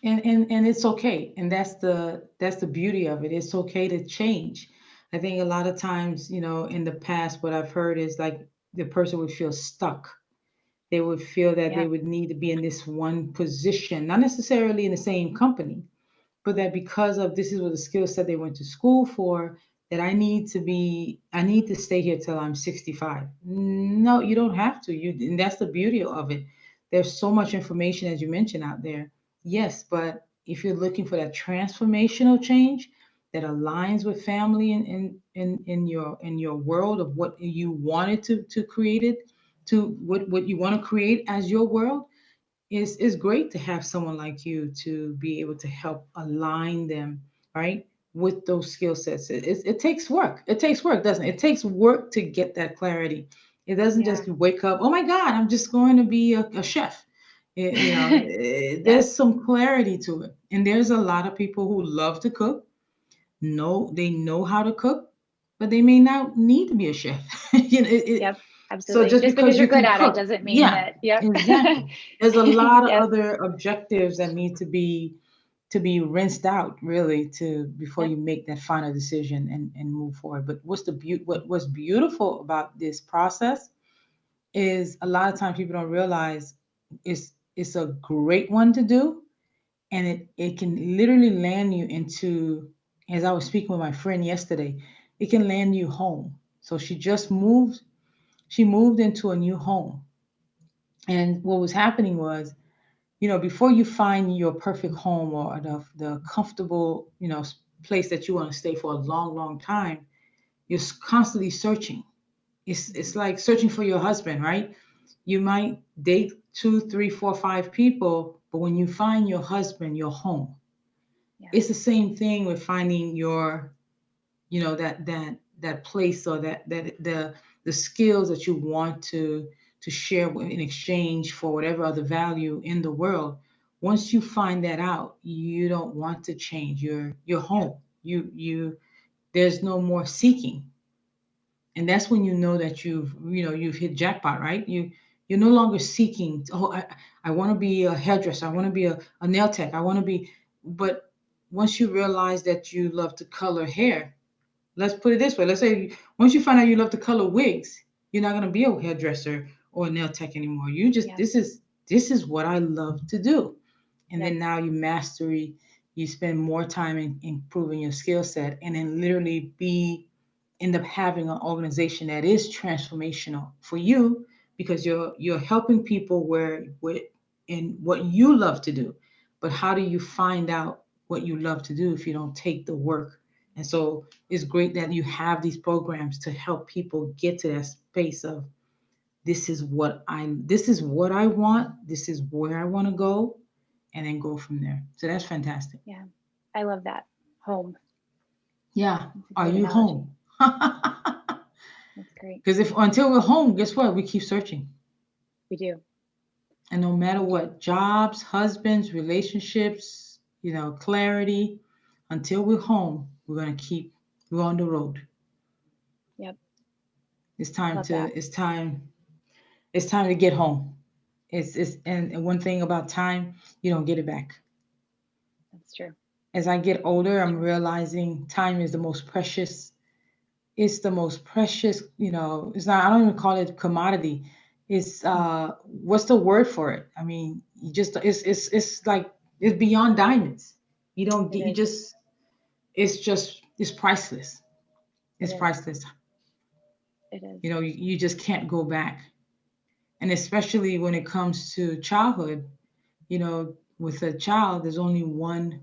and it's okay, and that's the beauty of it. It's okay to change. I think a lot of times, in the past, what I've heard is like the person would feel stuck. They would feel that they Yeah. would need to be in this one position, not necessarily in the same company, but that because of this is what the skill set they went to school for, that I need to stay here till I'm 65. No, you don't have to. And that's the beauty of it. There's so much information, as you mentioned, out there. Yes, but if you're looking for that transformational change that aligns with family and in your world of what you wanted to create it, to what you want to create as your world, it's great to have someone like you to be able to help align them, right, with those skill sets. It takes work. It takes work, doesn't it? It takes work to get that clarity. It doesn't Yeah. just wake up, oh my God, I'm just going to be a chef. Yes. There's some clarity to it. And there's a lot of people who love to cook, they know how to cook, but they may not need to be a chef. Yep. So Absolutely. just Just because because you're you good can at it cook, doesn't mean yeah, that. Yep. exactly. There's a lot of Yep. other objectives that need to be rinsed out really to before Yep. you make that final decision and move forward. But what's beautiful about this process is a lot of times people don't realize it's a great one to do, and it can literally land you into, as I was speaking with my friend yesterday, it can land you home. So she moved into a new home, and what was happening was, before you find your perfect home or the comfortable, place that you want to stay for a long, long time, you're constantly searching. It's like searching for your husband, right? You might date two, three, four, five people, but when you find your husband, your home, Yeah. it's the same thing with finding that place, or the skills that you want to share in exchange for whatever other value in the world. Once you find that out, you don't want to change. You're Yeah. home. You There's no more seeking, and that's when you know that you've hit jackpot, right? You're no longer seeking, oh, I want to be a hairdresser, I want to be a nail tech, I want to be. But once you realize that you love to color hair, let's put it this way, let's say once you find out you love to color wigs, you're not going to be a hairdresser or a nail tech anymore. You just, Yeah. this is what I love to do. And Yep. then now you spend more time in improving your skill set, and then literally end up having an organization that is transformational for you, because you're helping people where in what you love to do. But how do you find out what you love to do if you don't take the work? And so it's great that you have these programs to help people get to that space of, this is what I want, this is where I want to go, and then go from there. So that's fantastic. Yeah. I love that. Home. Yeah. That's a Are great you home? analogy. That's great. Because if until we're home, guess what? We keep searching. We do. And no matter We do. what, jobs, husbands, relationships, clarity, until we're home, we're on the road. Yep. It's time Love to that. it's time to get home. And one thing about time, you don't get it back. That's true. As I get older, That's I'm true. realizing time is the most precious. It's the most precious, it's not, I don't even call it commodity. It's Mm. what's the word for it? I mean, you just it's like it's beyond diamonds. You don't It get you is. just it's priceless. It It's is. priceless. It is. You just can't go back. And especially when it comes to childhood, you know, with a child, there's only one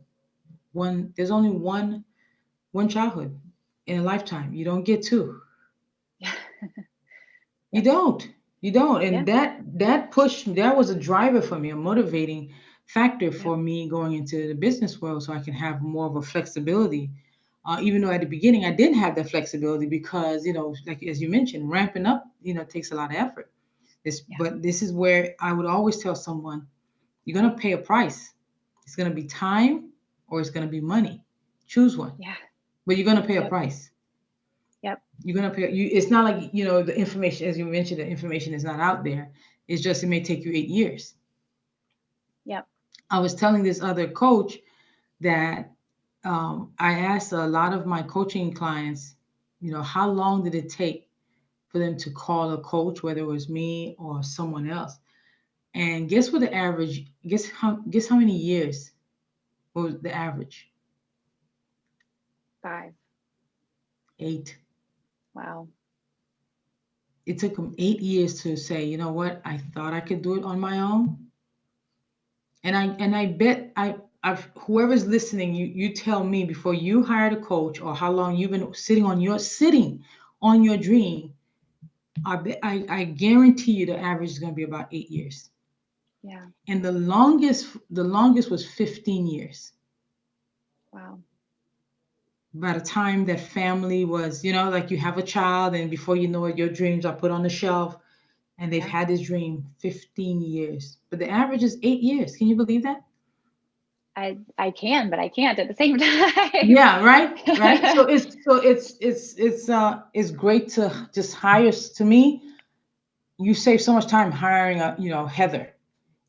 childhood in a lifetime. You don't get two. Yeah. You Yep. don't. You don't. Yeah. And that was a driver for me, a motivating factor Yep. for me going into the business world, so I can have more of a flexibility. Even though at the beginning I didn't have that flexibility because, like as you mentioned, ramping up, takes a lot of effort. Yeah. But this is where I would always tell someone, you're going to pay a price. It's going to be time, or it's going to be money. Choose one. Yeah. But you're going to pay a Yep. price. Yep. You're gonna pay. It's not like the information, as you mentioned, the information is not out there. It's just it may take you 8 years. Yep. I was telling this other coach that I asked a lot of my coaching clients, how long did it take for them to call a coach, whether it was me or someone else? And guess what the average? Guess how many years was the average? 5. 8. Wow. It took them 8 years to say, you know what? I thought I could do it on my own, and I bet whoever's listening, you tell me before you hired a coach or how long you've been sitting on your dream. I guarantee you the average is going to be about 8 years, Yeah. and the longest was 15 years. Wow. By the time that family was, like you have a child, and before you know it, your dreams are put on the shelf, and they've Yeah. had this dream 15 years. But the average is 8 years. Can you believe that? I can, but I can't at the same time. Yeah, right, right. So it's great to just hire. To me, you save so much time hiring Heather,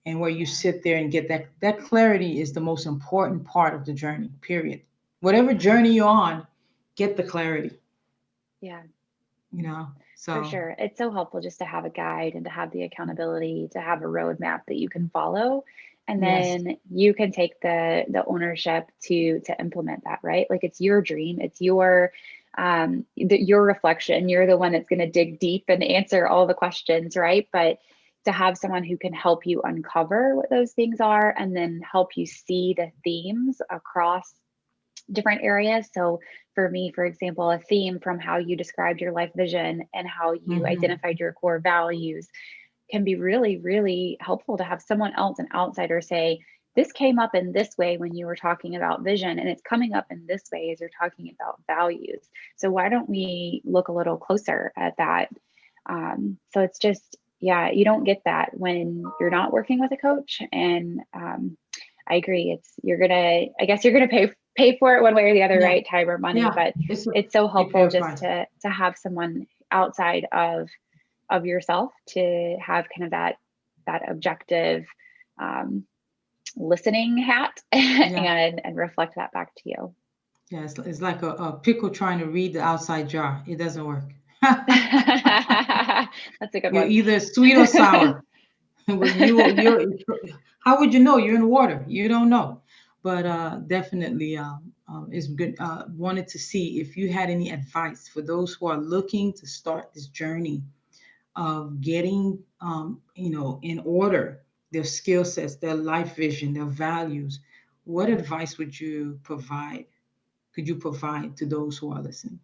and where you Yeah. sit there and get that clarity is the most important part of the journey. Period. Whatever journey you're on, get the clarity. Yeah. You know. For So sure. It's so helpful just to have a guide and to have the accountability, to have a roadmap that you can follow. And yes. then you can take the ownership to implement that, right? Like it's your dream, it's your reflection. You're the one that's going to dig deep and answer all the questions, right? But to have someone who can help you uncover what those things are and then help you see the themes across different areas. So for me, for example, a theme from how you described your life vision and how you Hmm. identified your core values can be really, really helpful to have someone else, an outsider, say, this came up in this way when you were talking about vision, and it's coming up in this way as you're talking about values. So why don't we look a little closer at that? So it's just, yeah, you don't get that when you're not working with a coach. And I agree. I guess you're gonna pay for it one way or the other, Yeah. right? Time or money, Yeah. but it's so You pay helpful a just price. to have someone outside of yourself to have kind of that objective um, listening hat Yeah. and reflect that back to you. Yeah. It's like a pickle trying to read the outside jar. It doesn't work. That's a good You're one. either sweet or sour. Well, how would you know? You're in water. You don't know. But definitely, it's good. Wanted to see if you had any advice for those who are looking to start this journey of getting, in order their skill sets, their life vision, their values. What advice would you provide? Could you provide to those who are listening?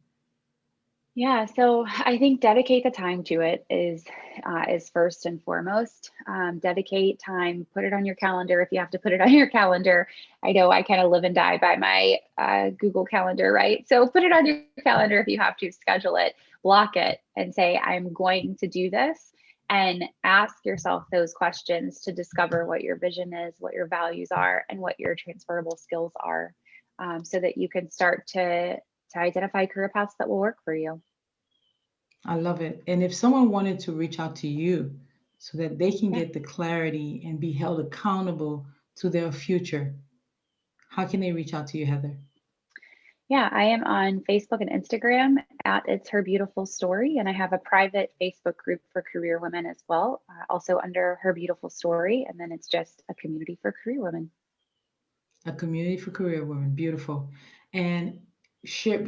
Yeah, so I think dedicate the time to it is first and foremost. Dedicate time, put it on your calendar if you have to put it on your calendar. I know I kind of live and die by my Google Calendar, right? So put it on your calendar if you have to, schedule it, block it, and say, I'm going to do this. And ask yourself those questions to discover what your vision is, what your values are, and what your transferable skills are, so that you can start to identify career paths that will work for you. I love it. And if someone wanted to reach out to you so that they can Yeah. get the clarity and be held accountable to their future, how can they reach out to you, Heather? Yeah, I am on Facebook and Instagram at It's Her Beautiful Story. And I have a private Facebook group for career women as well, also under Her Beautiful Story. And then it's just a community for career women. A community for career women. Beautiful. And share,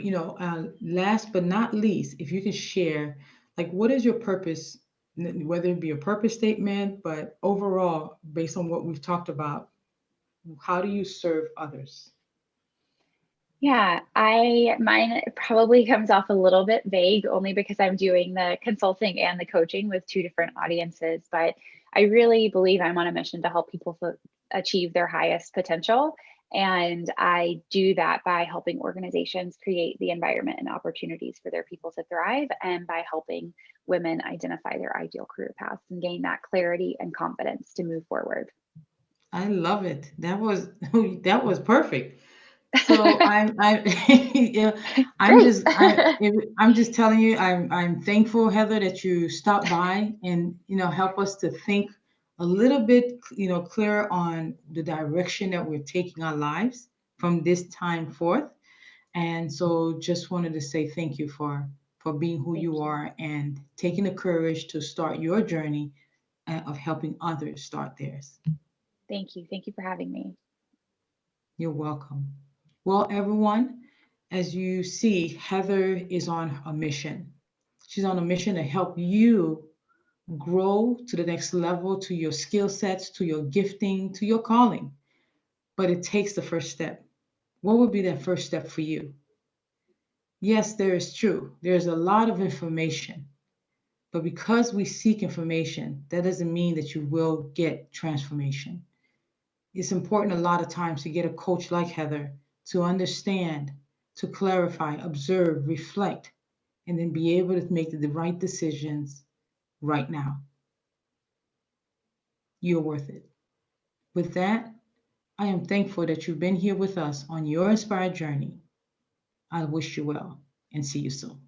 last but not least, if you can share, like, what is your purpose, whether it be a purpose statement, but overall, based on what we've talked about, how do you serve others? Yeah, mine probably comes off a little bit vague only because I'm doing the consulting and the coaching with two different audiences, but I really believe I'm on a mission to help people achieve their highest potential. And I do that by helping organizations create the environment and opportunities for their people to thrive, and by helping women identify their ideal career paths and gain that clarity and confidence to move forward. I love it. That was that was perfect. So yeah, Great. I'm just telling you, I'm thankful, Heather, that you stopped by and help us to think a little bit, clearer on the direction that we're taking our lives from this time forth. And so just wanted to say thank you for being who Thank you you. are and taking the courage to start your journey of helping others start theirs. Thank you. Thank you for having me. You're welcome. Well, everyone, as you see, Heather is on a mission. She's on a mission to help you grow to the next level, to your skill sets, to your gifting, to your calling. But it takes the first step. What would be that first step for you? Yes, there is true. There's a lot of information. But because we seek information, that doesn't mean that you will get transformation. It's important a lot of times to get a coach like Heather to understand, to clarify, observe, reflect, and then be able to make the right decisions right now. You're worth it. With that, I am thankful that you've been here with us on your inspired journey. I wish you well and see you soon.